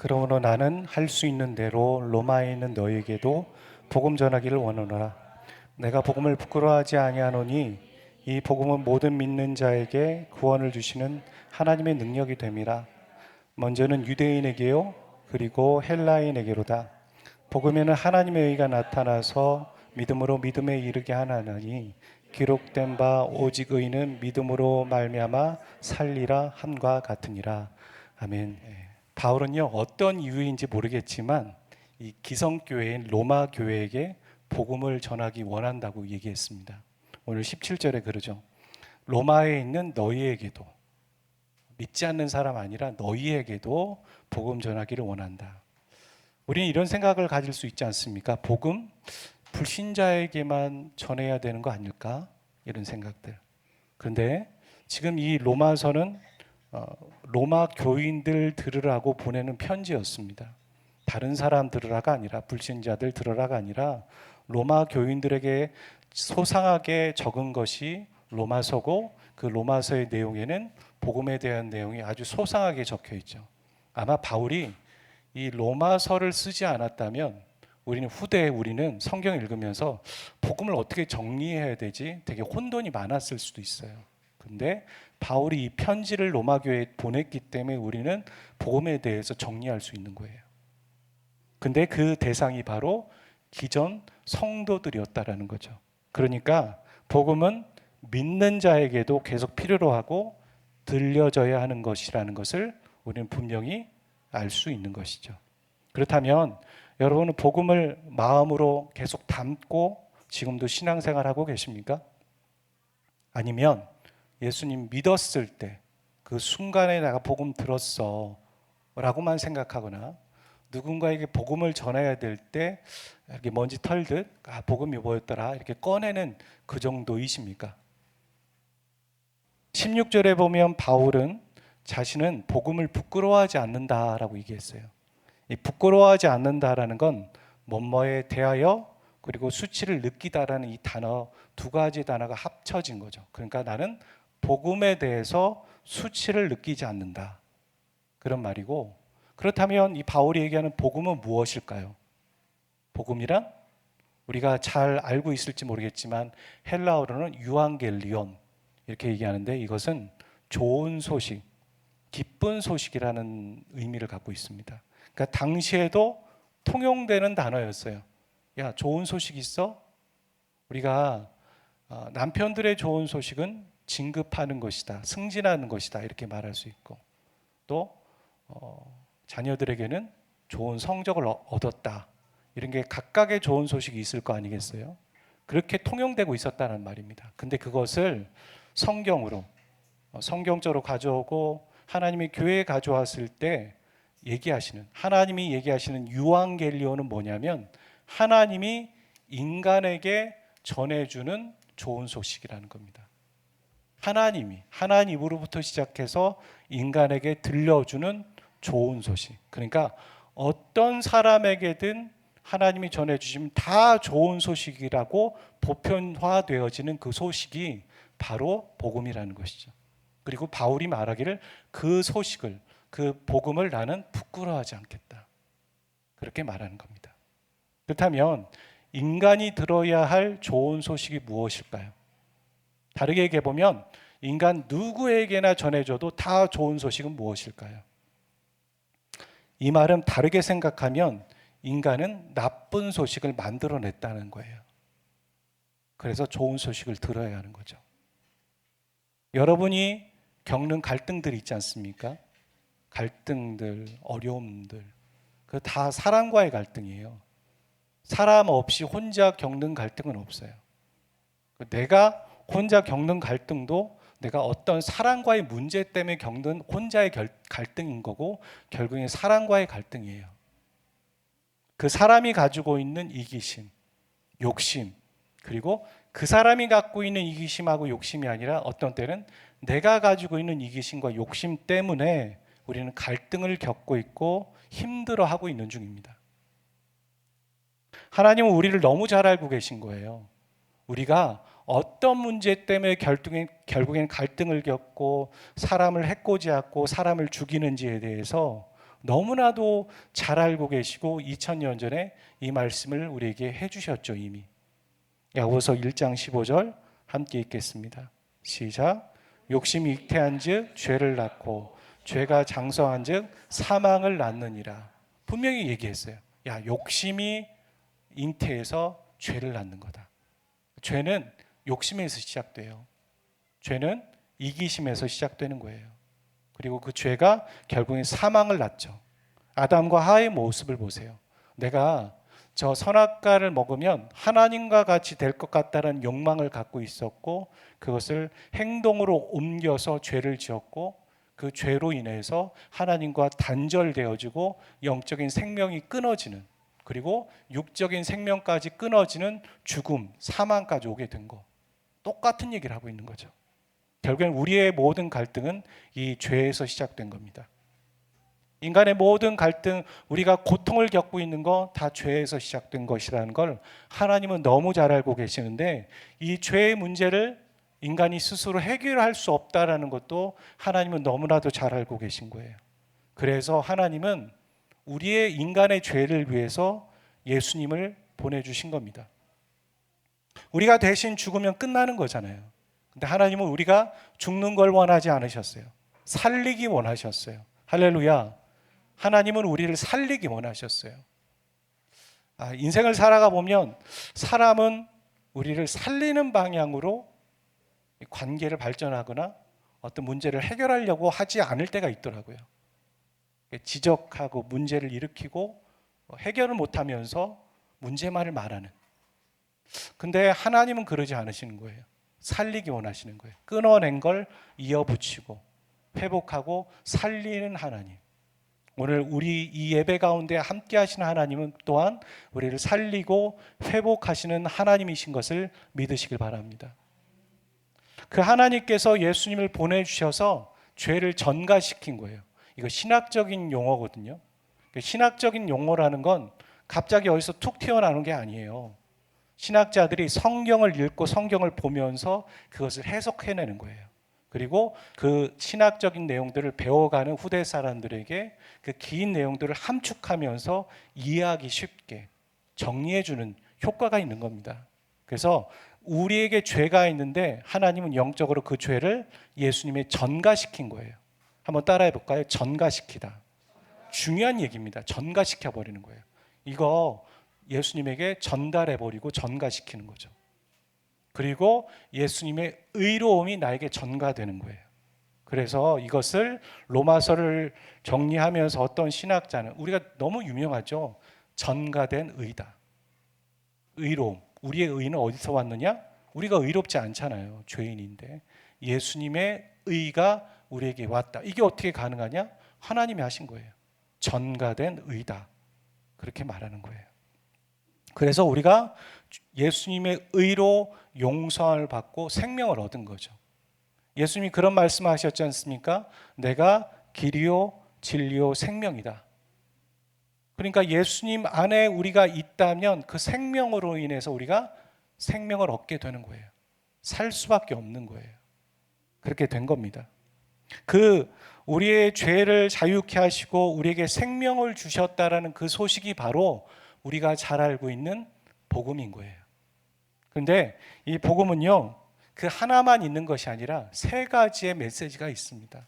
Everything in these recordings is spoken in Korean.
그러므로 나는 할 수 있는 대로 로마에 있는 너희에게도 복음 전하기를 원하노라. 내가 복음을 부끄러워하지 아니하노니 이 복음은 모든 믿는 자에게 구원을 주시는 하나님의 능력이 됨이라. 먼저는 유대인에게요 그리고 헬라인에게로다. 복음에는 하나님의 의가 나타나서 믿음으로 믿음에 이르게 하나니 기록된 바 오직 의는 믿음으로 말미암아 살리라 함과 같으니라. 아멘. 바울은요 어떤 이유인지 모르겠지만 이 기성교회인 로마 교회에게 복음을 전하기 원한다고 얘기했습니다. 오늘 17절에 그러죠. 로마에 있는 너희에게도, 믿지 않는 사람 아니라 너희에게도 복음 전하기를 원한다. 우리는 이런 생각을 가질 수 있지 않습니까? 복음 불신자에게만 전해야 되는 거 아닐까? 이런 생각들. 그런데 지금 이 로마서는 로마 교인들 들으라고 보내는 편지였습니다. 다른 사람 들으라가 아니라, 불신자들 들으라가 아니라 로마 교인들에게 소상하게 적은 것이 로마서고, 그 로마서의 내용에는 복음에 대한 내용이 아주 소상하게 적혀 있죠. 아마 바울이 이 로마서를 쓰지 않았다면 우리는 성경을 읽으면서 복음을 어떻게 정리해야 되지 되게 혼돈이 많았을 수도 있어요. 근데 바울이 이 편지를 로마 교회에 보냈기 때문에 우리는 복음에 대해서 정리할 수 있는 거예요. 근데 그 대상이 바로 기존 성도들이었다라는 거죠. 그러니까 복음은 믿는 자에게도 계속 필요로 하고 들려져야 하는 것이라는 것을 우리는 분명히 알 수 있는 것이죠. 그렇다면 여러분은 복음을 마음으로 계속 담고 지금도 신앙생활하고 계십니까? 아니면 예수님 믿었을 때 그 순간에 내가 복음 들었어 라고만 생각하거나, 누군가에게 복음을 전해야 될 때 이렇게 먼지 털듯 복음이 뭐였더라 이렇게 꺼내는 그 정도이십니까? 16절에 보면 바울은 자신은 복음을 부끄러워하지 않는다라고 얘기했어요. 이 부끄러워하지 않는다라는 건 뭐뭐에 대하여 그리고 수치를 느끼다라는 이 단어, 두 가지 단어가 합쳐진 거죠. 그러니까 나는 복음에 대해서 수치를 느끼지 않는다, 그런 말이고, 그렇다면 이 바울이 얘기하는 복음은 무엇일까요? 복음이란 우리가 잘 알고 있을지 모르겠지만 헬라어로는 유앙겔리온 이렇게 얘기하는데, 이것은 좋은 소식, 기쁜 소식이라는 의미를 갖고 있습니다. 그러니까 당시에도 통용되는 단어였어요. 야, 좋은 소식 있어? 우리가 남편들의 좋은 소식은 진급하는 것이다, 승진하는 것이다 이렇게 말할 수 있고, 또 자녀들에게는 좋은 성적을 얻었다, 이런 게 각각의 좋은 소식이 있을 거 아니겠어요? 그렇게 통용되고 있었다는 말입니다. 근데 그것을 성경적으로 가져오고 하나님이 교회에 가져왔을 때 하나님이 얘기하시는 유앙겔리온은 뭐냐면 하나님이 인간에게 전해주는 좋은 소식이라는 겁니다. 하나님으로부터 시작해서 인간에게 들려주는 좋은 소식. 그러니까 어떤 사람에게든 하나님이 전해주시면 다 좋은 소식이라고 보편화되어지는 그 소식이 바로 복음이라는 것이죠. 그리고 바울이 말하기를 그 소식을, 그 복음을 나는 부끄러워하지 않겠다, 그렇게 말하는 겁니다. 그렇다면 인간이 들어야 할 좋은 소식이 무엇일까요? 다르게 얘기해 보면 인간 누구에게나 전해줘도 다 좋은 소식은 무엇일까요? 이 말은 다르게 생각하면 인간은 나쁜 소식을 만들어냈다는 거예요. 그래서 좋은 소식을 들어야 하는 거죠. 여러분이 겪는 갈등들이 있지 않습니까? 갈등들, 어려움들, 그 다 사람과의 갈등이에요. 사람 없이 혼자 겪는 갈등은 없어요. 내가 혼자 겪는 갈등도 내가 어떤 사람과의 문제 때문에 겪는 혼자의 갈등인 거고, 결국엔 사람과의 갈등이에요. 그 사람이 가지고 있는 이기심, 욕심, 그리고 그 사람이 갖고 있는 이기심하고 욕심이 아니라 어떤 때는 내가 가지고 있는 이기심과 욕심 때문에 우리는 갈등을 겪고 있고 힘들어하고 있는 중입니다. 하나님은 우리를 너무 잘 알고 계신 거예요. 우리가 어떤 문제 때문에 결국엔 갈등을 겪고 사람을 해코지하고 사람을 죽이는지에 대해서 너무나도 잘 알고 계시고 2000년 전에 이 말씀을 우리에게 해주셨죠. 이미. 야고보서 1장 15절 함께 읽겠습니다. 시작. 욕심이 잉태한즉 죄를 낳고 죄가 장성한즉 사망을 낳느니라. 분명히 얘기했어요. 야, 욕심이 잉태해서 죄를 낳는 거다. 죄는 욕심에서 시작돼요. 죄는 이기심에서 시작되는 거예요. 그리고 그 죄가 결국엔 사망을 낳죠. 아담과 하와의 모습을 보세요. 내가 저 선악과를 먹으면 하나님과 같이 될 것 같다는 욕망을 갖고 있었고, 그것을 행동으로 옮겨서 죄를 지었고, 그 죄로 인해서 하나님과 단절되어지고 영적인 생명이 끊어지는, 그리고 육적인 생명까지 끊어지는 죽음, 사망까지 오게 된 거. 똑같은 얘기를 하고 있는 거죠. 결국엔 우리의 모든 갈등은 이 죄에서 시작된 겁니다. 인간의 모든 갈등, 우리가 고통을 겪고 있는 거 다 죄에서 시작된 것이라는 걸 하나님은 너무 잘 알고 계시는데, 이 죄의 문제를 인간이 스스로 해결할 수 없다라는 것도 하나님은 너무나도 잘 알고 계신 거예요. 그래서 하나님은 우리의 인간의 죄를 위해서 예수님을 보내주신 겁니다. 우리가 대신 죽으면 끝나는 거잖아요. 근데 하나님은 우리가 죽는 걸 원하지 않으셨어요. 살리기 원하셨어요. 할렐루야. 하나님은 우리를 살리기 원하셨어요. 인생을 살아가 보면 사람은 우리를 살리는 방향으로 관계를 발전하거나 어떤 문제를 해결하려고 하지 않을 때가 있더라고요. 지적하고 문제를 일으키고 해결을 못하면서 문제만을 말하는. 근데 하나님은 그러지 않으시는 거예요. 살리기 원하시는 거예요. 끊어낸 걸 이어붙이고 회복하고 살리는 하나님. 오늘 우리 이 예배 가운데 함께 하시는 하나님은 또한 우리를 살리고 회복하시는 하나님이신 것을 믿으시길 바랍니다. 그 하나님께서 예수님을 보내주셔서 죄를 전가시킨 거예요. 이거 신학적인 용어거든요. 신학적인 용어라는 건 갑자기 어디서 툭 튀어나오는 게 아니에요. 신학자들이 성경을 읽고 성경을 보면서 그것을 해석해내는 거예요. 그리고 그 신학적인 내용들을 배워가는 후대 사람들에게 그 긴 내용들을 함축하면서 이해하기 쉽게 정리해주는 효과가 있는 겁니다. 그래서 우리에게 죄가 있는데 하나님은 영적으로 그 죄를 예수님의 전가시킨 거예요. 한번 따라해 볼까요? 전가시키다. 중요한 얘기입니다. 전가시켜버리는 거예요. 이거 예수님에게 전달해버리고 전가시키는 거죠. 그리고 예수님의 의로움이 나에게 전가되는 거예요. 그래서 이것을 로마서를 정리하면서 어떤 신학자는, 우리가 너무 유명하죠. 전가된 의다. 의로움. 우리의 의는 어디서 왔느냐? 우리가 의롭지 않잖아요. 죄인인데. 예수님의 의가 우리에게 왔다. 이게 어떻게 가능하냐? 하나님이 하신 거예요. 전가된 의다. 그렇게 말하는 거예요. 그래서 우리가 예수님의 의로 용서를 받고 생명을 얻은 거죠. 예수님이 그런 말씀하셨지 않습니까? 내가 길이요 진리요 생명이다. 그러니까 예수님 안에 우리가 있다면 그 생명으로 인해서 우리가 생명을 얻게 되는 거예요. 살 수밖에 없는 거예요. 그렇게 된 겁니다. 그 우리의 죄를 자유케 하시고 우리에게 생명을 주셨다라는 그 소식이 바로 우리가 잘 알고 있는 복음인 거예요. 그런데 이 복음은요, 그 하나만 있는 것이 아니라 세 가지의 메시지가 있습니다.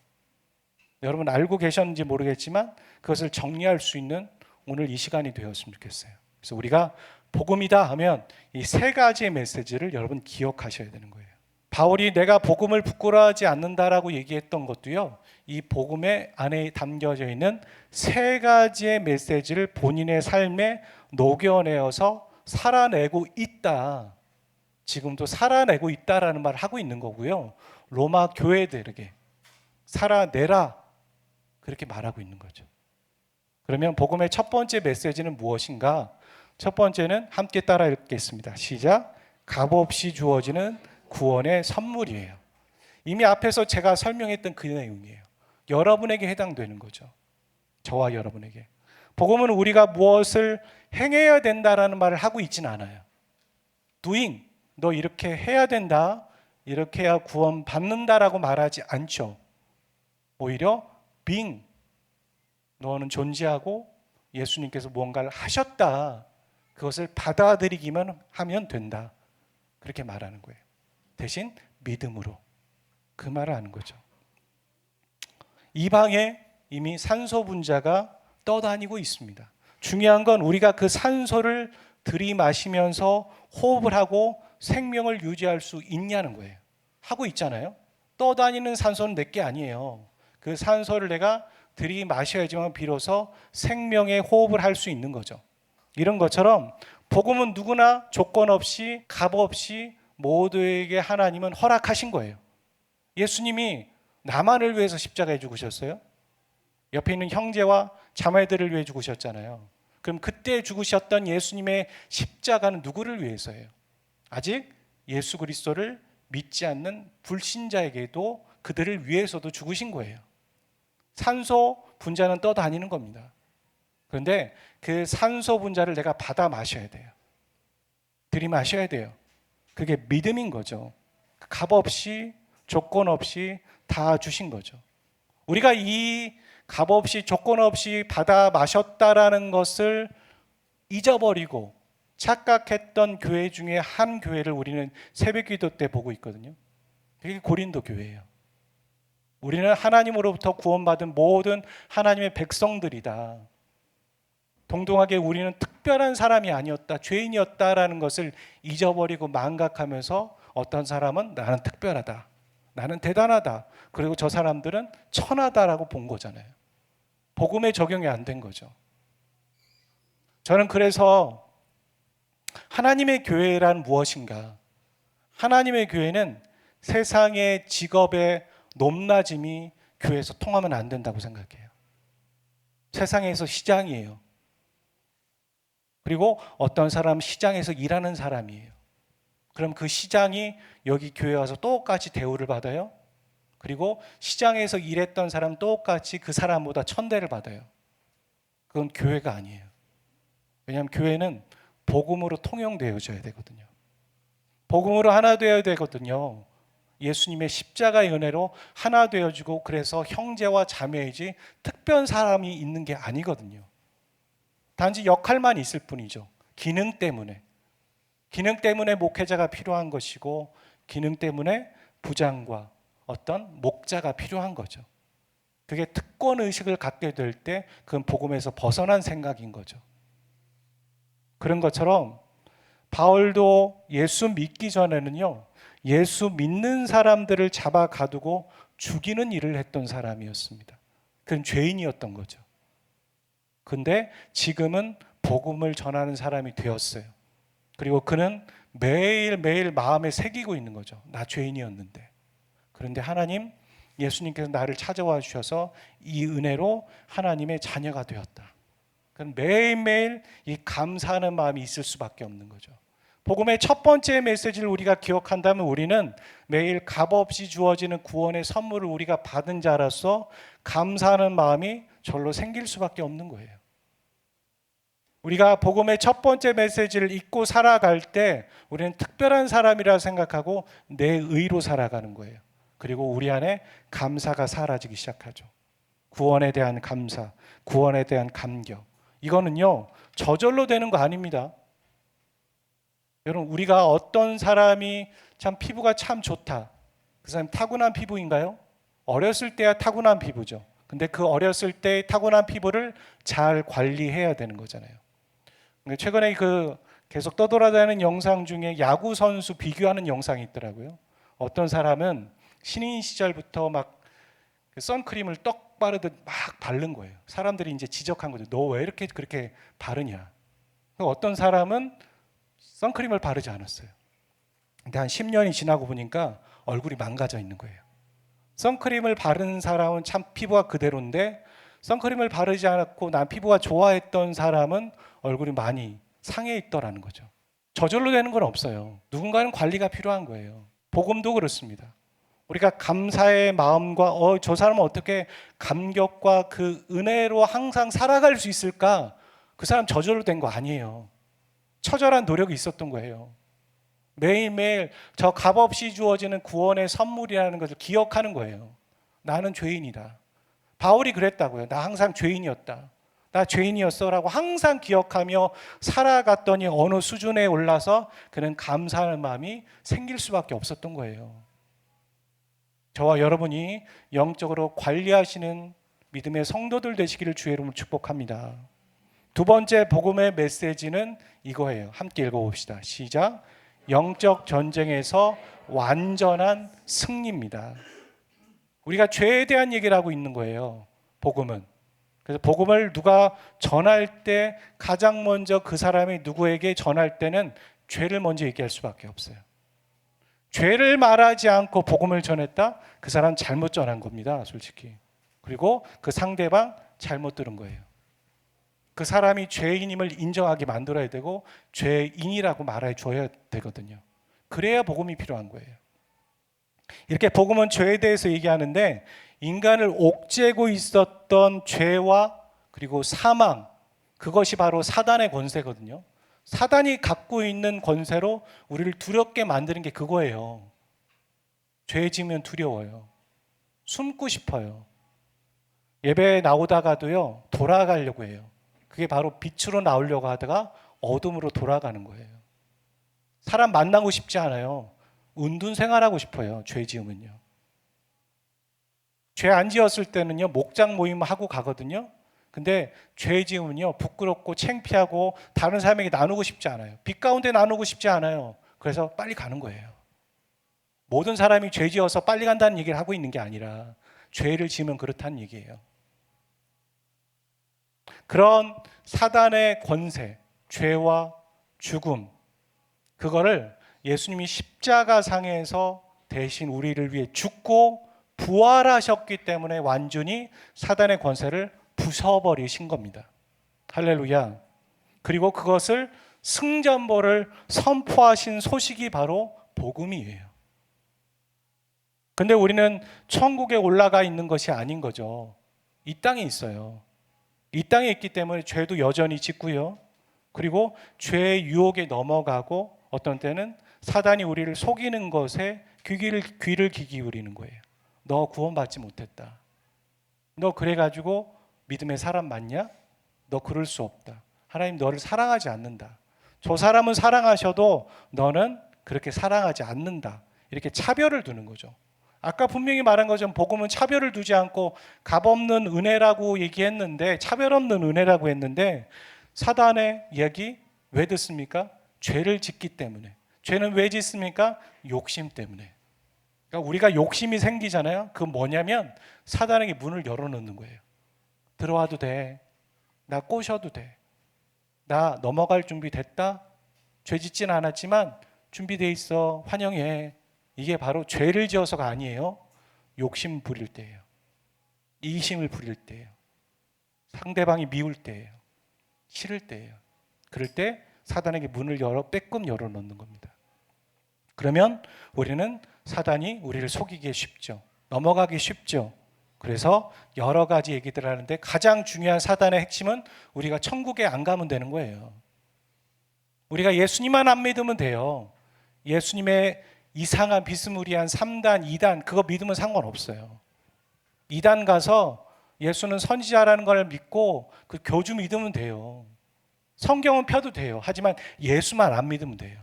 여러분 알고 계셨는지 모르겠지만 그것을 정리할 수 있는 오늘 이 시간이 되었으면 좋겠어요. 그래서 우리가 복음이다 하면 이 세 가지의 메시지를 여러분 기억하셔야 되는 거예요. 바울이 내가 복음을 부끄러워하지 않는다라고 얘기했던 것도요, 이 복음의 안에 담겨져 있는 세 가지의 메시지를 본인의 삶에 녹여내어서 살아내고 있다. 지금도 살아내고 있다라는 말을 하고 있는 거고요. 로마 교회들에게 살아내라 그렇게 말하고 있는 거죠. 그러면 복음의 첫 번째 메시지는 무엇인가? 첫 번째는 함께 따라 읽겠습니다. 시작. 값없이 주어지는 구원의 선물이에요. 이미 앞에서 제가 설명했던 그 내용이에요. 여러분에게 해당되는 거죠. 저와 여러분에게. 복음은 우리가 무엇을 행해야 된다라는 말을 하고 있지는 않아요. doing, 너 이렇게 해야 된다, 이렇게 해야 구원 받는다라고 말하지 않죠. 오히려 being, 너는 존재하고 예수님께서 무언가를 하셨다. 그것을 받아들이기만 하면 된다. 그렇게 말하는 거예요. 대신 믿음으로 그 말을 하는 거죠. 이 방에 이미 산소 분자가 떠다니고 있습니다. 중요한 건 우리가 그 산소를 들이마시면서 호흡을 하고 생명을 유지할 수 있냐는 거예요. 하고 있잖아요. 떠다니는 산소는 내게 아니에요. 그 산소를 내가 들이마셔야지만 비로소 생명의 호흡을 할 수 있는 거죠. 이런 것처럼 복음은 누구나 조건 없이 값 없이 모두에게 하나님은 허락하신 거예요. 예수님이 나만을 위해서 십자가에 죽으셨어요. 옆에 있는 형제와 자매들을 위해 죽으셨잖아요. 그럼 그때 죽으셨던 예수님의 십자가는 누구를 위해서예요? 아직 예수 그리스도를 믿지 않는 불신자에게도 그들을 위해서도 죽으신 거예요. 산소 분자는 떠다니는 겁니다. 그런데 그 산소 분자를 내가 받아 마셔야 돼요. 들이마셔야 돼요. 그게 믿음인 거죠. 값 없이 조건 없이 다 주신 거죠. 우리가 이 값 없이 조건 없이 받아 마셨다라는 것을 잊어버리고 착각했던 교회 중에 한 교회를 우리는 새벽기도 때 보고 있거든요. 그게 고린도 교회예요. 우리는 하나님으로부터 구원받은 모든 하나님의 백성들이다. 동등하게 우리는 특별한 사람이 아니었다, 죄인이었다라는 것을 잊어버리고 망각하면서 어떤 사람은 나는 특별하다, 나는 대단하다, 그리고 저 사람들은 천하다라고 본 거잖아요. 복음에 적용이 안 된 거죠. 저는 그래서 하나님의 교회란 무엇인가? 하나님의 교회는 세상의 직업의 높낮임이 교회에서 통하면 안 된다고 생각해요. 세상에서 시장이에요. 그리고 어떤 사람은 시장에서 일하는 사람이에요. 그럼 그 시장이 여기 교회 와서 똑같이 대우를 받아요? 그리고 시장에서 일했던 사람 똑같이 그 사람보다 천대를 받아요. 그건 교회가 아니에요. 왜냐하면 교회는 복음으로 통용되어져야 되거든요. 복음으로 하나 되어야 되거든요. 예수님의 십자가의 은혜로 하나 되어지고 그래서 형제와 자매이지 특별한 사람이 있는 게 아니거든요. 단지 역할만 있을 뿐이죠. 기능 때문에 목회자가 필요한 것이고 기능 때문에 부장과 어떤 목자가 필요한 거죠. 그게 특권의식을 갖게 될 때 그건 복음에서 벗어난 생각인 거죠. 그런 것처럼 바울도 예수 믿기 전에는요, 예수 믿는 사람들을 잡아 가두고 죽이는 일을 했던 사람이었습니다. 그건 죄인이었던 거죠. 근데 지금은 복음을 전하는 사람이 되었어요. 그리고 그는 매일매일 마음에 새기고 있는 거죠. 나 죄인이었는데. 그런데 하나님, 예수님께서 나를 찾아와 주셔서 이 은혜로 하나님의 자녀가 되었다. 그럼 매일매일 이 감사하는 마음이 있을 수밖에 없는 거죠. 복음의 첫 번째 메시지를 우리가 기억한다면 우리는 매일 값없이 주어지는 구원의 선물을 우리가 받은 자로서 감사하는 마음이 절로 생길 수밖에 없는 거예요. 우리가 복음의 첫 번째 메시지를 잊고 살아갈 때 우리는 특별한 사람이라 생각하고 내 의로 살아가는 거예요. 그리고 우리 안에 감사가 사라지기 시작하죠. 구원에 대한 감사, 구원에 대한 감격. 이거는요, 저절로 되는 거 아닙니다. 여러분, 우리가 어떤 사람이 참 피부가 참 좋다. 그 사람이 타고난 피부인가요? 어렸을 때야 타고난 피부죠. 근데 그 어렸을 때 타고난 피부를 잘 관리해야 되는 거잖아요. 최근에 그 계속 떠돌아다니는 영상 중에 야구 선수 비교하는 영상이 있더라고요. 어떤 사람은 신인 시절부터 막 선크림을 떡 바르듯 막 바른 거예요. 사람들이 이제 지적한 거죠. 너 왜 이렇게 그렇게 바르냐? 어떤 사람은 선크림을 바르지 않았어요. 근데 한 10년이 지나고 보니까 얼굴이 망가져 있는 거예요. 선크림을 바른 사람은 참 피부가 그대로인데 선크림을 바르지 않았고 난 피부가 좋아했던 사람은 얼굴이 많이 상해 있더라는 거죠. 저절로 되는 건 없어요. 누군가는 관리가 필요한 거예요. 복음도 그렇습니다. 우리가 감사의 마음과 저 사람은 어떻게 감격과 그 은혜로 항상 살아갈 수 있을까? 그 사람 저절로 된 거 아니에요. 처절한 노력이 있었던 거예요. 매일매일 저 값없이 주어지는 구원의 선물이라는 것을 기억하는 거예요. 나는 죄인이다. 바울이 그랬다고요. 나 항상 죄인이었다. 나 죄인이었어 라고 항상 기억하며 살아갔더니 어느 수준에 올라서 그는 감사하는 마음이 생길 수밖에 없었던 거예요. 저와 여러분이 영적으로 관리하시는 믿음의 성도들 되시기를 주의 이름으로 축복합니다. 두 번째 복음의 메시지는 이거예요. 함께 읽어봅시다. 시작. 영적 전쟁에서 완전한 승리입니다. 우리가 죄에 대한 얘기를 하고 있는 거예요. 복음은. 그래서 복음을 누가 전할 때 가장 먼저 그 사람이 누구에게 전할 때는 죄를 먼저 얘기할 수밖에 없어요. 죄를 말하지 않고 복음을 전했다? 그 사람 잘못 전한 겁니다, 솔직히. 그리고 그 상대방 잘못 들은 거예요. 그 사람이 죄인임을 인정하게 만들어야 되고 죄인이라고 말해 줘야 되거든요. 그래야 복음이 필요한 거예요. 이렇게 복음은 죄에 대해서 얘기하는데 인간을 옥죄고 있었던 죄와 그리고 사망, 그것이 바로 사단의 권세거든요. 사단이 갖고 있는 권세로 우리를 두렵게 만드는 게 그거예요. 죄 지으면 두려워요. 숨고 싶어요. 예배에 나오다가도요, 돌아가려고 해요. 그게 바로 빛으로 나오려고 하다가 어둠으로 돌아가는 거예요. 사람 만나고 싶지 않아요. 은둔 생활하고 싶어요. 죄 지으면요. 죄 안 지었을 때는요, 목장 모임 하고 가거든요. 근데 죄 지으면요, 부끄럽고 창피하고 다른 사람에게 나누고 싶지 않아요. 빛 가운데 나누고 싶지 않아요. 그래서 빨리 가는 거예요. 모든 사람이 죄 지어서 빨리 간다는 얘기를 하고 있는 게 아니라 죄를 지으면 그렇다는 얘기예요. 그런 사단의 권세, 죄와 죽음, 그거를 예수님이 십자가상에서 대신 우리를 위해 죽고 부활하셨기 때문에 완전히 사단의 권세를 부숴버리신 겁니다. 할렐루야. 그리고 그것을 승전보를 선포하신 소식이 바로 복음이에요. 근데 우리는 천국에 올라가 있는 것이 아닌 거죠. 이 땅에 있어요. 이 땅에 있기 때문에 죄도 여전히 짓고요. 그리고 죄의 유혹에 넘어가고 어떤 때는 사단이 우리를 속이는 것에 귀를 기울이는 거예요. 너 구원받지 못했다. 너 그래가지고 믿음의 사람 맞냐? 너 그럴 수 없다. 하나님 너를 사랑하지 않는다. 저 사람은 사랑하셔도 너는 그렇게 사랑하지 않는다. 이렇게 차별을 두는 거죠. 아까 분명히 말한 것처럼 복음은 차별을 두지 않고 값없는 은혜라고 얘기했는데, 차별 없는 은혜라고 했는데, 사단의 이야기 왜 듣습니까? 죄를 짓기 때문에. 죄는 왜 짓습니까? 욕심 때문에. 그러니까 우리가 욕심이 생기잖아요. 그건 뭐냐면 사단에게 문을 열어놓는 거예요. 들어와도 돼. 나 꼬셔도 돼. 나 넘어갈 준비 됐다. 죄 짓진 않았지만 준비돼 있어. 환영해. 이게 바로 죄를 지어서가 아니에요. 욕심 부릴 때예요. 이심을 부릴 때예요. 상대방이 미울 때예요. 싫을 때예요. 그럴 때 사단에게 문을 빼끔 열어놓는 겁니다. 그러면 우리는 사단이 우리를 속이기 쉽죠. 넘어가기 쉽죠. 그래서 여러 가지 얘기들을 하는데 가장 중요한 사단의 핵심은 우리가 천국에 안 가면 되는 거예요. 우리가 예수님만 안 믿으면 돼요. 예수님의 이상한 비스무리한 3단, 2단 그거 믿으면 상관없어요. 2단 가서 예수는 선지자라는 걸 믿고 그 교주 믿으면 돼요. 성경은 펴도 돼요. 하지만 예수만 안 믿으면 돼요.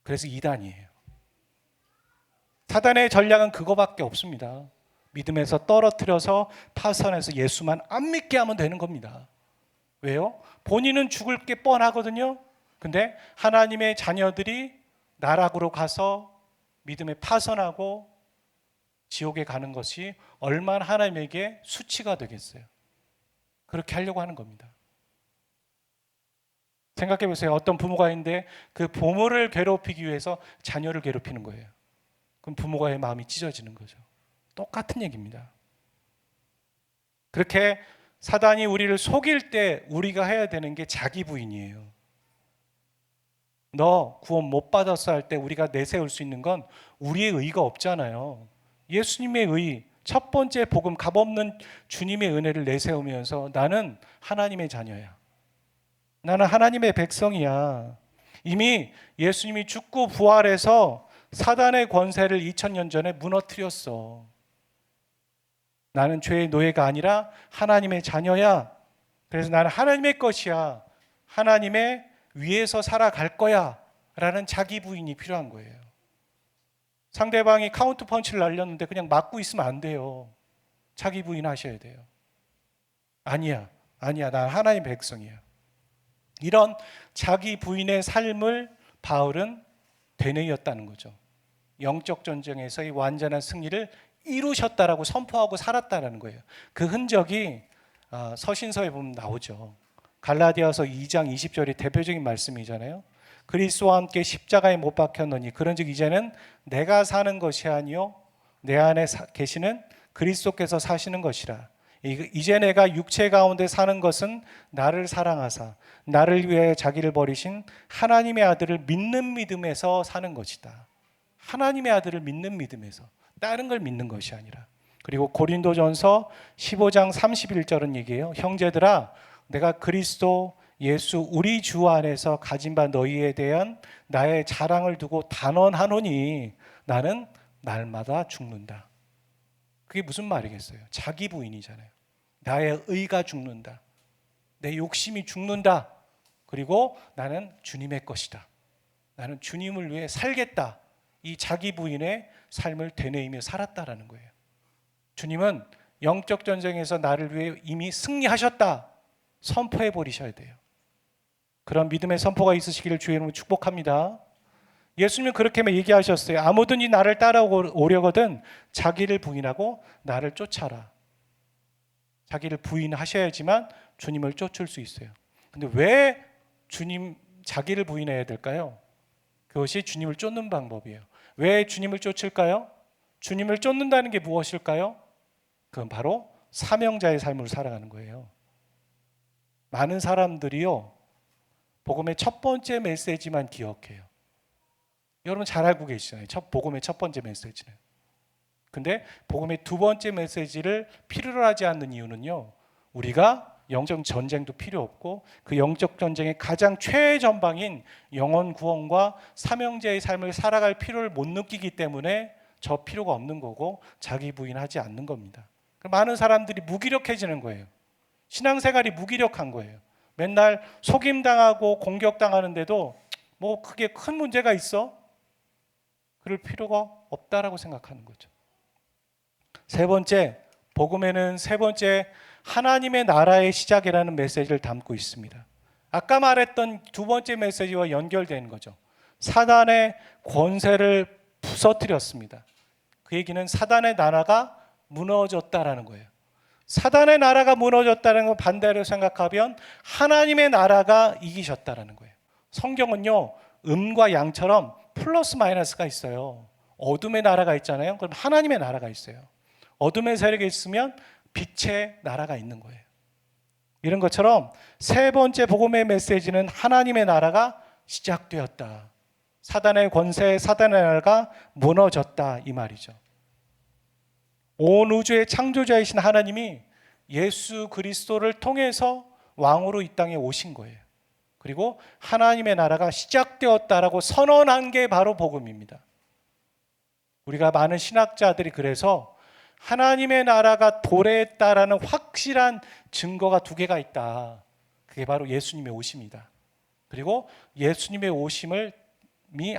그래서 2단이에요. 사단의 전략은 그거밖에 없습니다. 믿음에서 떨어뜨려서 파선해서 예수만 안 믿게 하면 되는 겁니다. 왜요? 본인은 죽을 게 뻔하거든요. 근데 하나님의 자녀들이 나락으로 가서 믿음에 파선하고 지옥에 가는 것이 얼마나 하나님에게 수치가 되겠어요. 그렇게 하려고 하는 겁니다. 생각해 보세요. 어떤 부모가 있는데 그 부모를 괴롭히기 위해서 자녀를 괴롭히는 거예요. 그럼 부모가의 마음이 찢어지는 거죠. 똑같은 얘기입니다. 그렇게 사단이 우리를 속일 때 우리가 해야 되는 게 자기 부인이에요. 너 구원 못 받았어 할 때 우리가 내세울 수 있는 건 우리의 의가 없잖아요. 예수님의 의, 첫 번째 복음, 값없는 주님의 은혜를 내세우면서 나는 하나님의 자녀야. 나는 하나님의 백성이야. 이미 예수님이 죽고 부활해서 사단의 권세를 2000년 전에 무너뜨렸어. 나는 죄의 노예가 아니라 하나님의 자녀야. 그래서 나는 하나님의 것이야. 하나님의 위에서 살아갈 거야. 라는 자기 부인이 필요한 거예요. 상대방이 카운트 펀치를 날렸는데 그냥 맞고 있으면 안 돼요. 자기 부인 하셔야 돼요. 아니야. 난 하나님의 백성이야. 이런 자기 부인의 삶을 바울은 되뇌었다는 거죠. 영적 전쟁에서의 완전한 승리를 이루셨다라고 선포하고 살았다는 거예요. 그 흔적이 서신서에 보면 나오죠. 갈라디아서 2장 20절이 대표적인 말씀이잖아요. 그리스도와 함께 십자가에 못 박혔노니 그런즉 이제는 내가 사는 것이 아니요 내 안에 계시는 그리스도께서 사시는 것이라. 이제 내가 육체 가운데 사는 것은 나를 사랑하사 나를 위해 자기를 버리신 하나님의 아들을 믿는 믿음에서 사는 것이다. 하나님의 아들을 믿는 믿음에서, 다른 걸 믿는 것이 아니라. 그리고 고린도전서 15장 31절은 얘기해요. 형제들아, 내가 그리스도 예수 우리 주 안에서 가진 바 너희에 대한 나의 자랑을 두고 단언하노니 나는 날마다 죽는다. 그게 무슨 말이겠어요? 자기 부인이잖아요. 나의 의가 죽는다. 내 욕심이 죽는다. 그리고 나는 주님의 것이다. 나는 주님을 위해 살겠다. 이 자기 부인의 삶을 되뇌이며 살았다라는 거예요. 주님은 영적 전쟁에서 나를 위해 이미 승리하셨다. 선포해 버리셔야 돼요. 그런 믿음의 선포가 있으시기를 주의 이름으로 축복합니다. 예수님은 그렇게 얘기하셨어요. 아무든지 나를 따라오려거든 자기를 부인하고 나를 쫓아라. 자기를 부인하셔야지만 주님을 쫓을 수 있어요. 근데 왜 자기를 부인해야 될까요? 그것이 주님을 쫓는 방법이에요. 왜 주님을 쫓을까요? 주님을 쫓는다는 게 무엇일까요? 그건 바로 사명자의 삶을 살아가는 거예요. 많은 사람들이요, 복음의 첫 번째 메시지만 기억해요. 여러분 잘 알고 계시잖아요. 복음의 첫 번째 메시지는. 근데 복음의 두 번째 메시지를 필요로 하지 않는 이유는요, 우리가 영적 전쟁도 필요 없고 그 영적 전쟁의 가장 최전방인 영혼 구원과 사명자의 삶을 살아갈 필요를 못 느끼기 때문에 저 필요가 없는 거고 자기 부인하지 않는 겁니다. 많은 사람들이 무기력해지는 거예요. 신앙생활이 무기력한 거예요. 맨날 속임당하고 공격당하는데도 뭐 그게 큰 문제가 있어? 그럴 필요가 없다라고 생각하는 거죠. 세 번째, 복음에는 세 번째 하나님의 나라의 시작이라는 메시지를 담고 있습니다. 아까 말했던 두 번째 메시지와 연결되는 거죠. 사단의 권세를 부서뜨렸습니다. 그 얘기는 사단의 나라가 무너졌다라는 거예요. 사단의 나라가 무너졌다는 건 반대로 생각하면 하나님의 나라가 이기셨다라는 거예요. 성경은요, 음과 양처럼 플러스 마이너스가 있어요. 어둠의 나라가 있잖아요. 그럼 하나님의 나라가 있어요. 어둠의 세력이 있으면 빛의 나라가 있는 거예요. 이런 것처럼 세 번째 복음의 메시지는 하나님의 나라가 시작되었다. 사단의 권세, 사단의 나라가 무너졌다 이 말이죠. 온 우주의 창조자이신 하나님이 예수 그리스도를 통해서 왕으로 이 땅에 오신 거예요. 그리고 하나님의 나라가 시작되었다라고 선언한 게 바로 복음입니다. 우리가 많은 신학자들이 그래서 하나님의 나라가 도래했다라는 확실한 증거가 두 개가 있다. 그게 바로 예수님의 오심이다. 그리고 예수님의 오심을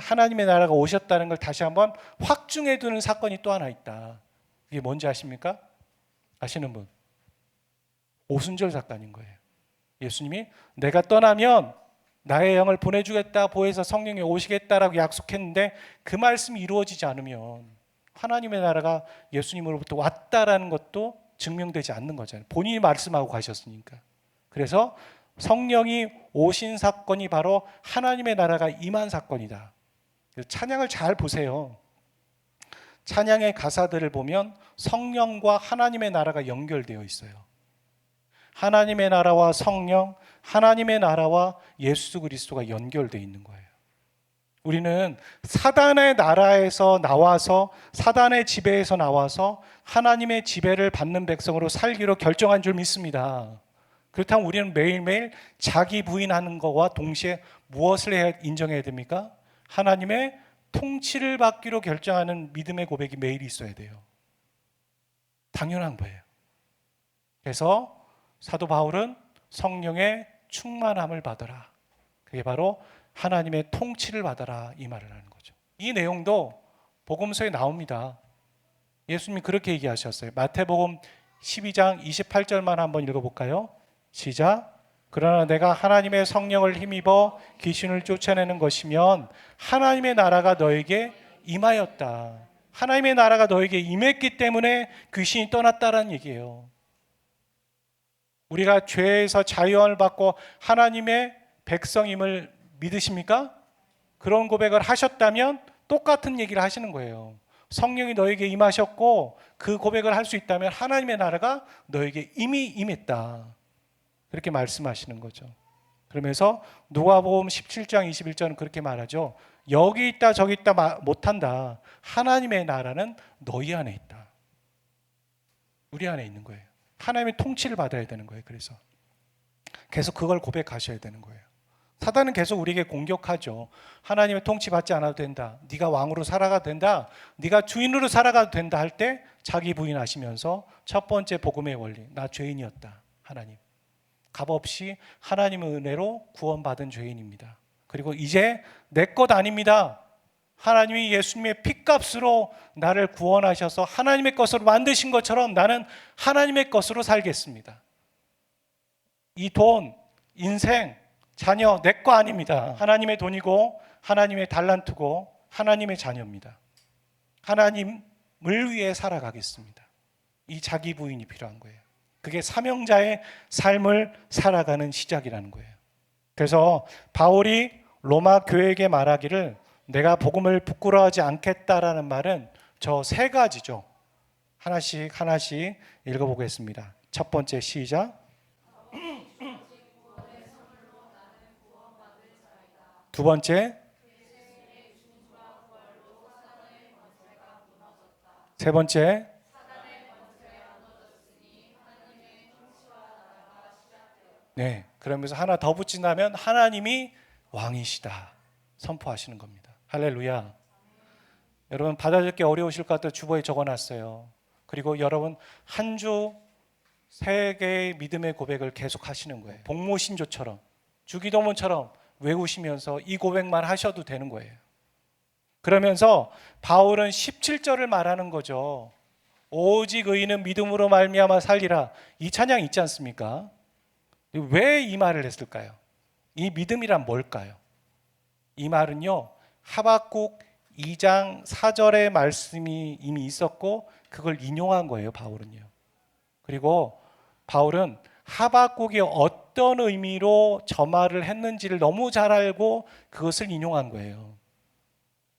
하나님의 나라가 오셨다는 걸 다시 한번 확증해 두는 사건이 또 하나 있다. 이게 뭔지 아십니까? 아시는 분? 오순절 사건인 거예요. 예수님이 내가 떠나면 나의 영을 보내주겠다, 보혜사 성령이 오시겠다라고 약속했는데 그 말씀이 이루어지지 않으면 하나님의 나라가 예수님으로부터 왔다라는 것도 증명되지 않는 거잖아요. 본인이 말씀하고 가셨으니까. 그래서 성령이 오신 사건이 바로 하나님의 나라가 임한 사건이다. 찬양을 잘 보세요. 찬양의 가사들을 보면 성령과 하나님의 나라가 연결되어 있어요. 하나님의 나라와 성령, 하나님의 나라와 예수 그리스도가 연결되어 있는 거예요. 우리는 사단의 나라에서 나와서, 사단의 지배에서 나와서 하나님의 지배를 받는 백성으로 살기로 결정한 줄 믿습니다. 그렇다면 우리는 매일매일 자기 부인하는 것과 동시에 무엇을 인정해야 됩니까? 하나님의 통치를 받기로 결정하는 믿음의 고백이 매일 있어야 돼요. 당연한 거예요. 그래서 사도 바울은 성령의 충만함을 받아라. 그게 바로 하나님의 통치를 받아라, 이 말을 하는 거죠. 이 내용도 복음서에 나옵니다. 예수님이 그렇게 얘기하셨어요. 마태복음 12장 28절만 한번 읽어볼까요? 시작. 그러나 내가 하나님의 성령을 힘입어 귀신을 쫓아내는 것이면 하나님의 나라가 너에게 임하였다. 하나님의 나라가 너에게 임했기 때문에 귀신이 떠났다라는 얘기예요. 우리가 죄에서 자유함을 받고 하나님의 백성임을 믿으십니까? 그런 고백을 하셨다면 똑같은 얘기를 하시는 거예요. 성령이 너에게 임하셨고 그 고백을 할 수 있다면 하나님의 나라가 너에게 이미 임했다. 그렇게 말씀하시는 거죠. 그러면서 누가복음 17장 21절은 그렇게 말하죠. 여기 있다 저기 있다 못한다. 하나님의 나라는 너희 안에 있다. 우리 안에 있는 거예요. 하나님의 통치를 받아야 되는 거예요. 그래서 계속 그걸 고백하셔야 되는 거예요. 사단은 계속 우리에게 공격하죠. 하나님의 통치 받지 않아도 된다. 네가 왕으로 살아가도 된다. 네가 주인으로 살아가도 된다 할 때 자기 부인하시면서 첫 번째 복음의 원리, 나 죄인이었다. 하나님. 값없이 하나님의 은혜로 구원받은 죄인입니다. 그리고 이제 내 것 아닙니다. 하나님이 예수님의 핏값으로 나를 구원하셔서 하나님의 것으로 만드신 것처럼 나는 하나님의 것으로 살겠습니다. 이 돈, 인생, 자녀 내 거 아닙니다. 하나님의 돈이고 하나님의 달란트고 하나님의 자녀입니다. 하나님을 위해 살아가겠습니다. 이 자기 부인이 필요한 거예요. 그게 사명자의 삶을 살아가는 시작이라는 거예요. 그래서 바울이 로마 교회에게 말하기를 내가 복음을 부끄러워하지 않겠다라는 말은 저 세 가지죠. 하나씩 읽어보겠습니다. 첫 번째 시작. 두 번째, 세 번째, 네, 그러면서 하나 더 붙인다면 하나님이 왕이시다 선포하시는 겁니다. 할렐루야. 여러분 받아들이기 어려우실 것 같아서 주보에 적어놨어요. 그리고 여러분 한 주 세 개의 믿음의 고백을 계속 하시는 거예요. 복무신조처럼 주기도문처럼 외우시면서 이 고백만 하셔도 되는 거예요. 그러면서 바울은 17절을 말하는 거죠. 오직 의인은 믿음으로 말미암아 살리라. 이 찬양 있지 않습니까? 왜 이 말을 했을까요? 이 믿음이란 뭘까요? 이 말은요, 하박국 2장 4절의 말씀이 이미 있었고 그걸 인용한 거예요, 바울은요. 그리고 바울은 하박국이 어떤 의미로 저 말을 했는지를 너무 잘 알고 그것을 인용한 거예요.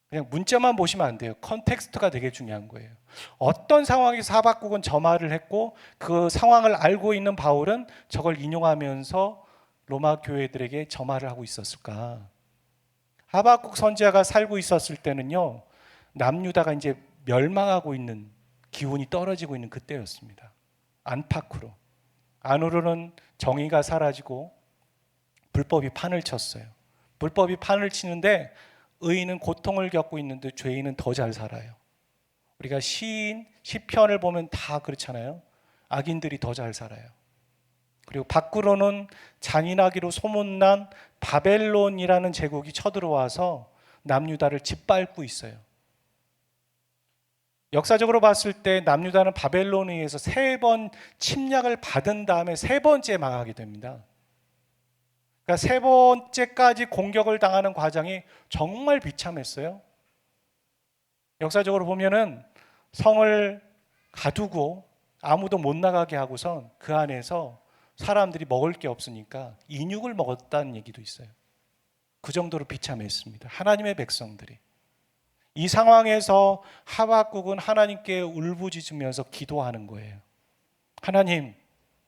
그냥 문자만 보시면 안 돼요. 컨텍스트가 되게 중요한 거예요. 어떤 상황에서 하박국은 저 말을 했고 그 상황을 알고 있는 바울은 저걸 인용하면서 로마 교회들에게 저 말을 하고 있었을까? 하박국 선지자가 살고 있었을 때는요, 남유다가 이제 멸망하고 있는 기운이 떨어지고 있는 그때였습니다. 안팎으로. 안으로는 정의가 사라지고 불법이 판을 쳤어요. 불법이 판을 치는데 의인은 고통을 겪고 있는데 죄인은 더 잘 살아요. 우리가 시편을 보면 다 그렇잖아요. 악인들이 더 잘 살아요. 그리고 밖으로는 잔인하기로 소문난 바벨론이라는 제국이 쳐들어와서 남유다를 짓밟고 있어요. 역사적으로 봤을 때 남유다는 바벨론에 의해서 3번 침략을 받은 다음에 세 번째 망하게 됩니다. 그러니까 세 번째까지 공격을 당하는 과정이 정말 비참했어요. 역사적으로 보면은 성을 가두고 아무도 못 나가게 하고선 그 안에서 사람들이 먹을 게 없으니까 인육을 먹었다는 얘기도 있어요. 그 정도로 비참했습니다. 하나님의 백성들이. 이 상황에서 하박국은 하나님께 울부짖으면서 기도하는 거예요. 하나님,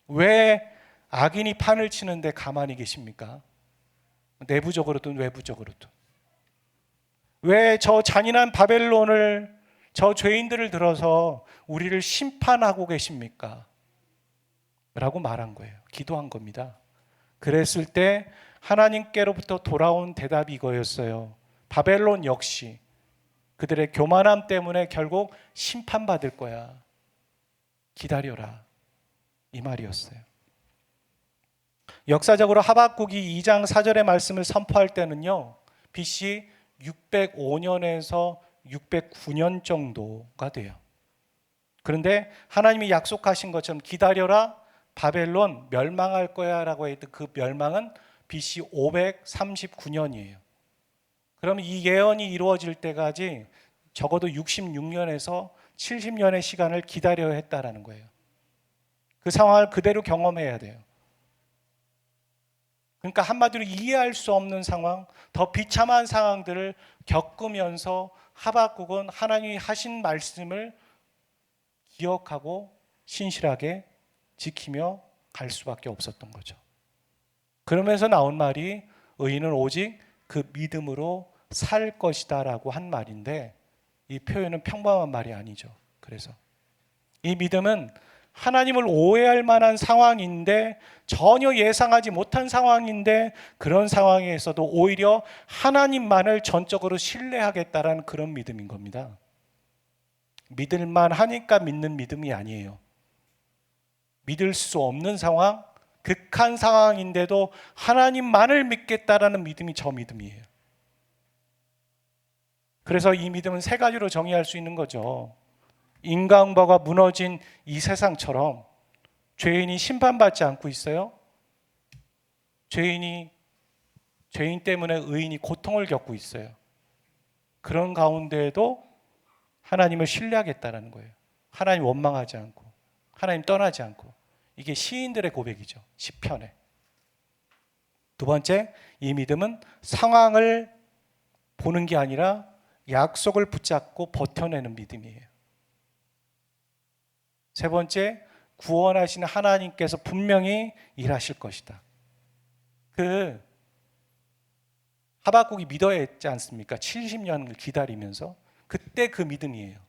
왜 악인이 판을 치는데 가만히 계십니까? 내부적으로든 외부적으로든. 왜 저 잔인한 바벨론을, 저 죄인들을 들어서 우리를 심판하고 계십니까? 라고 말한 거예요. 기도한 겁니다. 그랬을 때 하나님께로부터 돌아온 대답이 이거였어요. 바벨론 역시 그들의 교만함 때문에 결국 심판받을 거야. 기다려라. 이 말이었어요. 역사적으로 하박국이 2장 4절의 말씀을 선포할 때는요, BC 605년에서 609년 정도가 돼요. 그런데 하나님이 약속하신 것처럼 기다려라, 바벨론 멸망할 거야 라고 했던 그 멸망은 BC 539년이에요. 그러면 이 예언이 이루어질 때까지 적어도 66년에서 70년의 시간을 기다려야 했다라는 거예요. 그 상황을 그대로 경험해야 돼요. 그러니까 한마디로 이해할 수 없는 상황, 더 비참한 상황들을 겪으면서 하박국은 하나님이 하신 말씀을 기억하고 신실하게 지키며 갈 수밖에 없었던 거죠. 그러면서 나온 말이 의인은 오직 그 믿음으로 살 것이다 라고 한 말인데, 이 표현은 평범한 말이 아니죠. 그래서 이 믿음은 하나님을 오해할 만한 상황인데, 전혀 예상하지 못한 상황인데, 그런 상황에서도 오히려 하나님만을 전적으로 신뢰하겠다라는 그런 믿음인 겁니다. 믿을만 하니까 믿는 믿음이 아니에요. 믿을 수 없는 상황, 극한 상황인데도 하나님만을 믿겠다라는 믿음이 저 믿음이에요. 그래서 이 믿음은 세 가지로 정의할 수 있는 거죠. 인간과가 무너진 이 세상처럼 죄인이 심판받지 않고 있어요. 죄인 때문에 의인이 고통을 겪고 있어요. 그런 가운데에도 하나님을 신뢰하겠다는 거예요. 하나님 원망하지 않고, 하나님 떠나지 않고. 이게 시인들의 고백이죠. 시편에. 두 번째, 이 믿음은 상황을 보는 게 아니라 약속을 붙잡고 버텨내는 믿음이에요. 세 번째, 구원하시는 하나님께서 분명히 일하실 것이다. 그 하박국이 믿어야 했지 않습니까? 70년을 기다리면서. 그때 그 믿음이에요.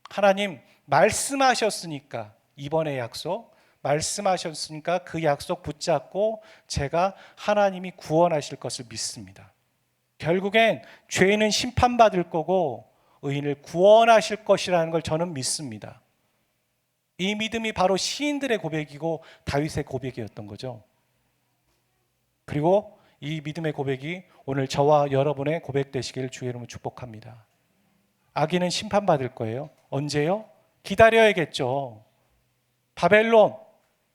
하나님 말씀하셨으니까, 이번의 약속 말씀하셨으니까 그 약속 붙잡고 제가 하나님이 구원하실 것을 믿습니다. 결국엔 죄인은 심판받을 거고 의인을 구원하실 것이라는 걸 저는 믿습니다. 이 믿음이 바로 시인들의 고백이고 다윗의 고백이었던 거죠. 그리고 이 믿음의 고백이 오늘 저와 여러분의 고백 되시기를 주의 이름으로 축복합니다. 악인은 심판받을 거예요. 언제요? 기다려야겠죠.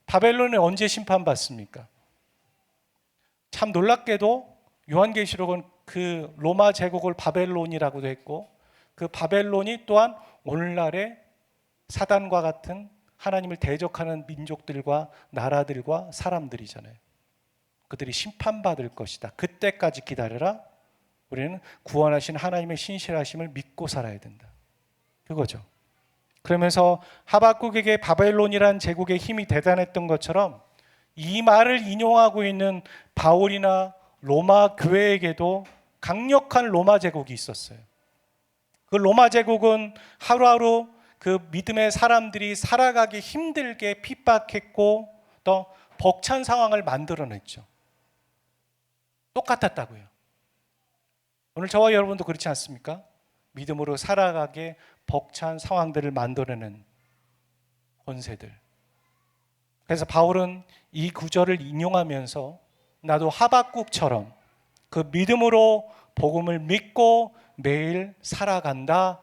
바벨론은 언제 심판받습니까? 참 놀랍게도 요한계시록은 그 로마 제국을 바벨론이라고도 했고, 그 바벨론이 또한 오늘날의 사단과 같은 하나님을 대적하는 민족들과 나라들과 사람들이잖아요. 그들이 심판받을 것이다. 그때까지 기다려라. 우리는 구원하신 하나님의 신실하심을 믿고 살아야 된다. 그거죠. 그러면서 하박국에게 바벨론이란 제국의 힘이 대단했던 것처럼 이 말을 인용하고 있는 바울이나 로마 교회에게도 강력한 로마 제국이 있었어요. 그 로마 제국은 하루하루 그 믿음의 사람들이 살아가기 힘들게 핍박했고 또 벅찬 상황을 만들어냈죠. 똑같았다고요. 오늘 저와 여러분도 그렇지 않습니까? 믿음으로 살아가게 벅찬 상황들을 만들어내는 권세들. 그래서 바울은 이 구절을 인용하면서 나도 하박국처럼 그 믿음으로 복음을 믿고 매일 살아간다.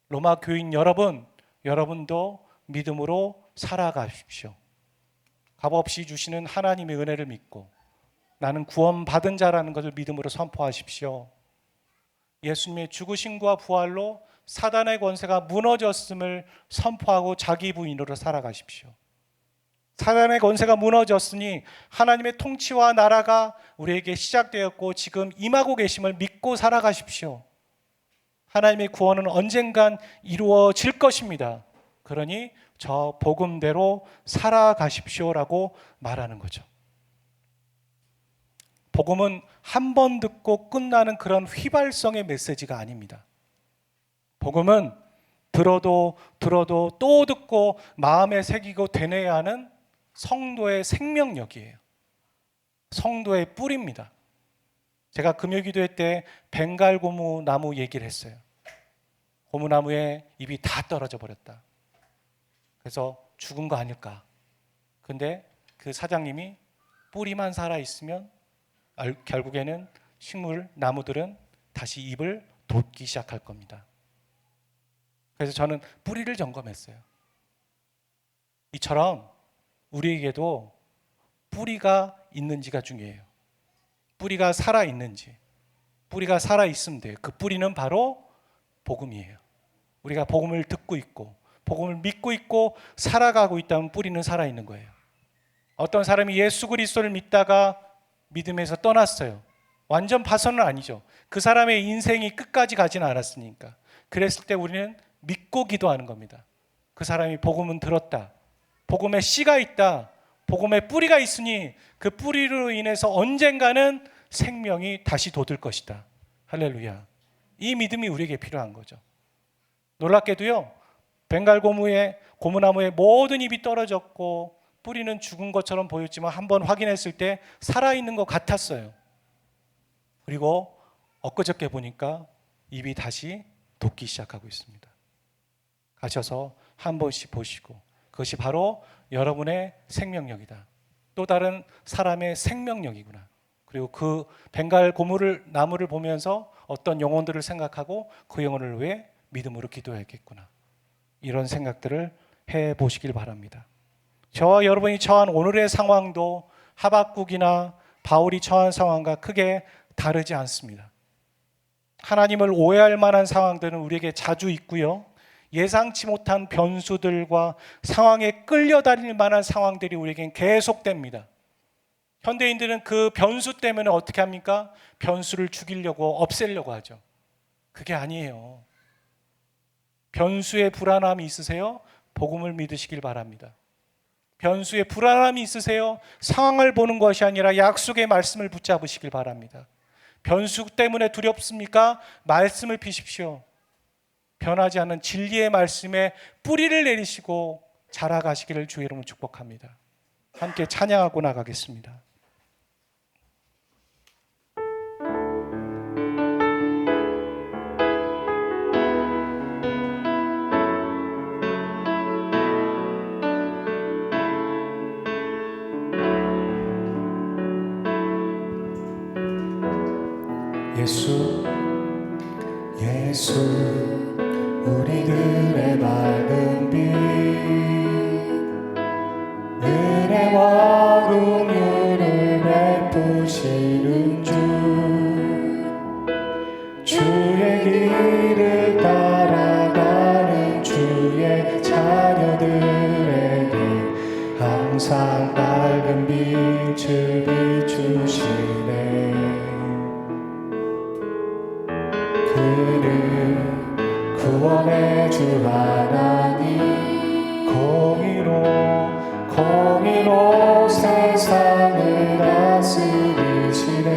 로마 교인 여러분, 여러분도 믿음으로 살아가십시오. 값없이 주시는 하나님의 은혜를 믿고 나는 구원받은 자라는 것을 믿음으로 선포하십시오. 예수님의 죽으심과 부활로 사단의 권세가 무너졌음을 선포하고 자기 부인으로 살아가십시오. 사단의 권세가 무너졌으니 하나님의 통치와 나라가 우리에게 시작되었고 지금 임하고 계심을 믿고 살아가십시오. 하나님의 구원은 언젠간 이루어질 것입니다. 그러니 저 복음대로 살아가십시오라고 말하는 거죠. 복음은 한 번 듣고 끝나는 그런 휘발성의 메시지가 아닙니다. 복음은 들어도 또 듣고 마음에 새기고 되뇌야 하는 성도의 생명력이에요. 성도의 뿌리입니다. 제가 금요기도회 때 벵갈 고무나무 얘기를 했어요. 고무나무에 잎이 다 떨어져 버렸다. 그래서 죽은 거 아닐까? 근데 그 사장님이 뿌리만 살아있으면 결국에는 식물, 나무들은 다시 잎을 돋기 시작할 겁니다. 그래서 저는 뿌리를 점검했어요. 이처럼 우리에게도 뿌리가 있는지가 중요해요. 뿌리가 살아있는지. 뿌리가 살아있으면 돼요. 그 뿌리는 바로 복음이에요. 우리가 복음을 듣고 있고 복음을 믿고 있고 살아가고 있다면 뿌리는 살아있는 거예요. 어떤 사람이 예수 그리스도를 믿다가 믿음에서 떠났어요. 완전 파선은 아니죠. 그 사람의 인생이 끝까지 가지는 않았으니까. 그랬을 때 우리는 믿고 기도하는 겁니다. 그 사람이 복음은 들었다. 복음에 씨가 있다. 복음에 뿌리가 있으니 그 뿌리로 인해서 언젠가는 생명이 다시 돋을 것이다. 할렐루야. 이 믿음이 우리에게 필요한 거죠. 놀랍게도요, 벵갈 고무나무의 모든 잎이 떨어졌고 뿌리는 죽은 것처럼 보였지만 한번 확인했을 때 살아있는 것 같았어요. 그리고 엊그저께 보니까 잎이 다시 돋기 시작하고 있습니다. 가셔서 한 번씩 보시고, 그것이 바로 여러분의 생명력이다. 또 다른 사람의 생명력이구나. 그리고 그 벵갈 나무를 보면서 어떤 영혼들을 생각하고 그 영혼을 위해 믿음으로 기도해야겠구나. 이런 생각들을 해보시길 바랍니다. 저와 여러분이 처한 오늘의 상황도 하박국이나 바울이 처한 상황과 크게 다르지 않습니다. 하나님을 오해할 만한 상황들은 우리에게 자주 있고요, 예상치 못한 변수들과 상황에 끌려다닐 만한 상황들이 우리에겐 계속됩니다. 현대인들은 그 변수 때문에 어떻게 합니까? 변수를 죽이려고 없애려고 하죠. 그게 아니에요. 변수에 불안함이 있으세요? 복음을 믿으시길 바랍니다. 변수에 불안함이 있으세요? 상황을 보는 것이 아니라 약속의 말씀을 붙잡으시길 바랍니다. 변수 때문에 두렵습니까? 말씀을 피십시오. 변하지 않는 진리의 말씀에 뿌리를 내리시고 자라가시기를 주의 이름으로 축복합니다. 함께 찬양하고 나가겠습니다. 예수 우리들의 맑은 빛, 은혜와 긍휼을 베푸시는 주의 길을 따라가는 주의 자녀들에게 항상 밝은 빛을 비추시네. 그는 구원의 주 하나님, 공의로 세상을 다스리시네.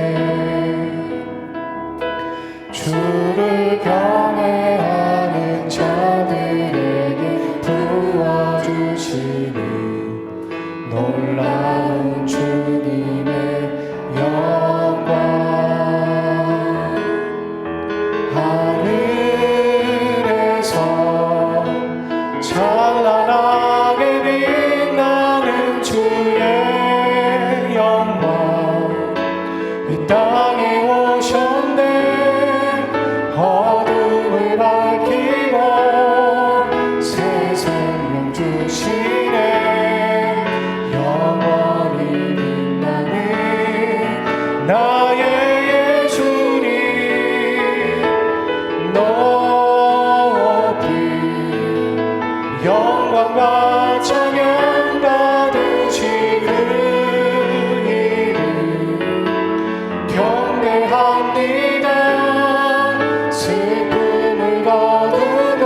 주를 경외하는 자들에게 부어주시는 놀라운 주님의 영광. 찬란하게 빛나는 주의 영광, 이 땅에 오셨네. 어둠을 밝히고 새 생명 주시네. 영원히 빛나는 나의 예수님, 영광과 찬양 받으시 그 이름 경배합니다. 슬픔을 거두고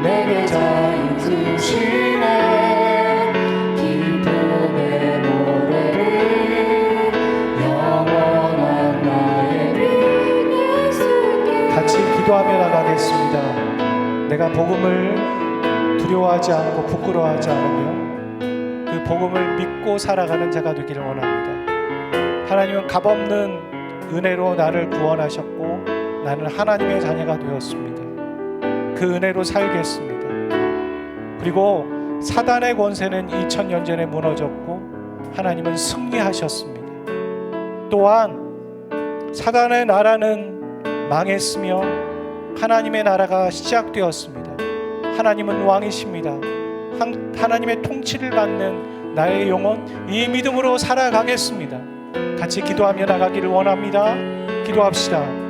내게 자유 주시네. 기쁨의 노래를 영원한 나의 빛 예수께. 같이 기도하며 나가겠습니다. 내가 복음을 두려워하지 않고 부끄러워하지 않으며 그 복음을 믿고 살아가는 자가 되기를 원합니다. 하나님은 값없는 은혜로 나를 구원하셨고 나는 하나님의 자녀가 되었습니다. 그 은혜로 살겠습니다. 그리고 사단의 권세는 2000년 전에 무너졌고 하나님은 승리하셨습니다. 또한 사단의 나라는 망했으며 하나님의 나라가 시작되었습니다. 하나님은 왕이십니다. 하나님의 통치를 받는 나의 영혼, 이 믿음으로 살아가겠습니다. 같이 기도하며 나가기를 원합니다. 기도합시다.